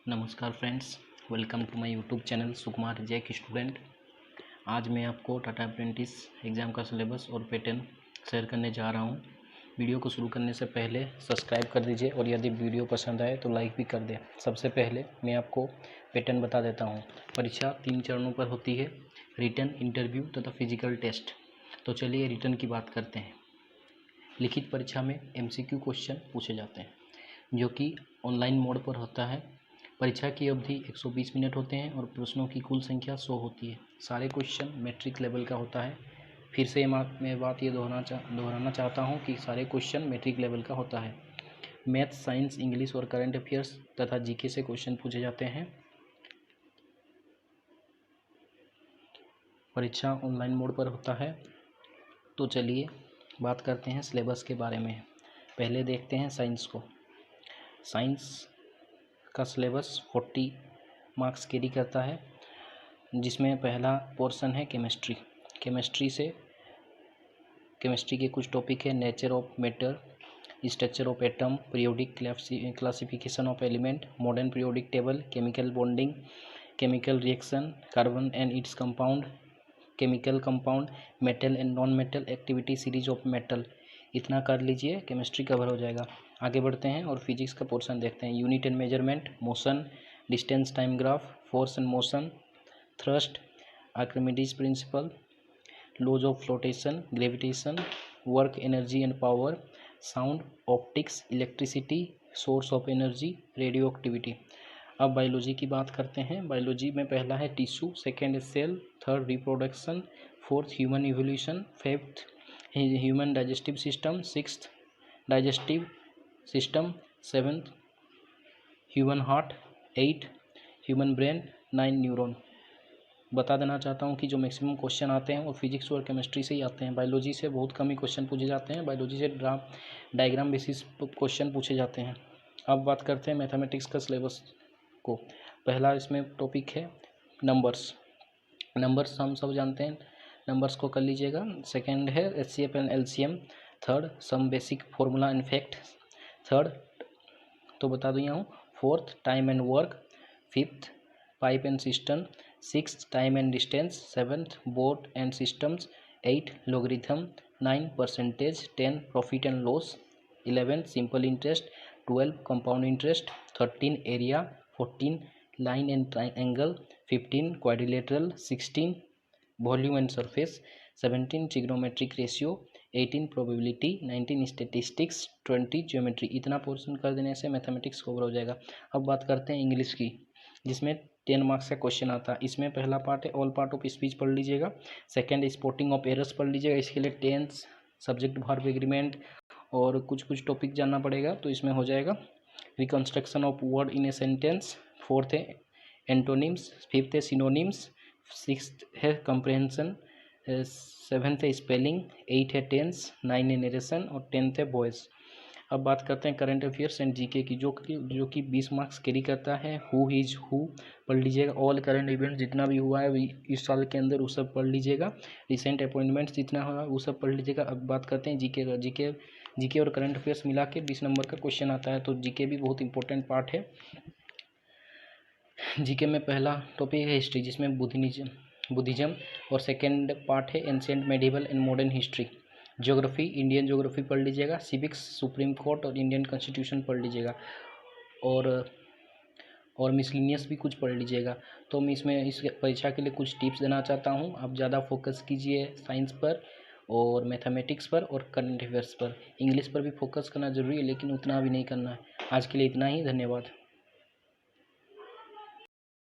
नमस्कार friends, welcome to my YouTube channel Sukumar jack student. आज मैं आपको टाटा अप्रेंटिस एग्ज़ाम का सिलेबस और पैटर्न शेयर करने जा रहा हूं। वीडियो को शुरू करने से पहले सब्सक्राइब कर दीजिए और यदि वीडियो पसंद आए तो लाइक भी कर दें। सबसे पहले मैं आपको पैटर्न बता देता हूं। परीक्षा 3 चरणों पर होती है, रिटन, इंटरव्यू तथा फिजिकल टेस्ट। तो चलिए रिटन की बात करते हैं। लिखित परीक्षा में MCQ क्वेश्चन पूछे जाते हैं जो कि ऑनलाइन मोड पर होता है। परीक्षा की अवधि 120 मिनट होते हैं और प्रश्नों की कुल संख्या 100 होती है। सारे क्वेश्चन मैट्रिक लेवल का होता है। फिर से मैं बात ये दोहराना चाहता हूँ कि सारे क्वेश्चन मैट्रिक लेवल का होता है। मैथ, साइंस, इंग्लिश और करंट अफेयर्स तथा जीके से क्वेश्चन पूछे जाते हैं। परीक्षा ऑनलाइन मोड पर होता है। तो चलिए बात करते हैं सिलेबस के बारे में। पहले देखते हैं साइंस को। साइंस का सिलेबस 40 मार्क्स कैरी करता है, जिसमें पहला पोर्शन है केमिस्ट्री। केमिस्ट्री के कुछ टॉपिक है: nature of matter, structure of atom, periodic classification of element, modern periodic table, chemical bonding, chemical reaction, carbon and its compound, chemical compound, metal and non metal, activity series of metal. इतना कर लीजिए, chemistry cover हो जाएगा। आगे बढ़ते हैं और physics का पोर्शन देखते हैं। Unit and measurement, motion, distance time graph, force and motion, thrust, Archimedes principle, laws of flotation, gravitation, work, energy and power, sound, optics, electricity, source of energy, radioactivity. अब biology की बात करते हैं। Biology में पहला है tissue, second cell, third reproduction, fourth human evolution, fifth human digestive system, sixth digestive system, seventh human heart, eight human brain, 9 neuron. बता देना चाहता हूँ कि जो मैक्सिमम क्वेश्चन आते हैं वो फिजिक्स और केमिस्ट्री से ही आते हैं। बायोलॉजी से बहुत कम ही क्वेश्चन पूछे जाते हैं। बायोलॉजी से डायग्राम बेसिस क्वेश्चन पूछे जाते हैं। अब बात करते हैं मैथमेटिक्स का सिलेबस को। पहला इसमें टॉपिक है नंबर्स। नंबर्स हम सब जानते हैं, नंबर्स को कर लीजिएगा। सेकेंड है HCF and LCM, third some basic formula and fact, third तो बता दूँ यहाँ। Fourth time and work, fifth pipe and system, sixth time and distance, seventh board and systems, 8 logarithm, 9 percentage, 10 profit and loss, 11 simple interest, 12 compound interest, 13 area, 14 line and triangle, 15 quadrilateral, 16 volume and surface, 17 trigonometric ratio, 18 probability, 19 statistics, 20 geometry. इतना portion कर देने से mathematics cover हो जाएगा। अब बात करते हैं इंग्लिश की, जिसमें 10 मार्क्स का क्वेश्चन आता है। इसमें पहला पार्ट है ऑल पार्ट ऑफ स्पीच पढ़ लीजिएगा। सेकंड स्पॉटिंग ऑफ एरर्स पढ़ लीजिएगा। इसके लिए टेंस, सब्जेक्ट वर्ब एग्रीमेंट और कुछ टॉपिक जानना पड़ेगा, तो इसमें हो जाएगा। Reconstruction of word in a sentence, fourth है एंटोनिम्स, फिफ्थ है सिनोनिम्स, सिक्स्थ है कंप्रहेंशन, सेवन्थ है स्पेलिंग, 8 है टेंस, 9 है नरेशन और 10th है वॉइस। अब बात करते हैं करंट अफेयर्स एंड जीके की, जो कि 20 मार्क्स कैरी करता है। हु इज हु पढ़ लीजिएगा। ऑल करंट इवेंट जितना भी हुआ है इस साल के अंदर वो सब पढ़ लीजिएगा। रिसेंट अपॉइंटमेंट्स जितना हुआ वो सब पढ़ लीजिएगा। अब बात करते हैं जीके का। जीके और करंट अफेयर्स मिला के 20 नंबर का क्वेश्चन आता है, तो जीके भी बहुत इंपॉर्टेंट पार्ट है। जीके में पहला टॉपिक है हिस्ट्री, जिसमें बुद्धिज्म और सेकेंड पार्ट है ancient, medieval and modern history. Geography, Indian geography पढ़ लीजिएगा। सिविक्स, सुप्रीम कोर्ट और इंडियन कॉन्स्टिट्यूशन पढ़ लीजिएगा। और मिसलिनियस भी कुछ पढ़ लीजिएगा। तो मैं इसमें इस परीक्षा के लिए कुछ टिप्स देना चाहता हूँ। आप ज़्यादा फोकस कीजिए साइंस पर और मैथमेटिक्स पर और करंट अफेयर्स पर। इंग्लिश पर भी फोकस करना ज़रूरी है, लेकिन उतना भी नहीं करना है। आज के लिए इतना ही, धन्यवाद।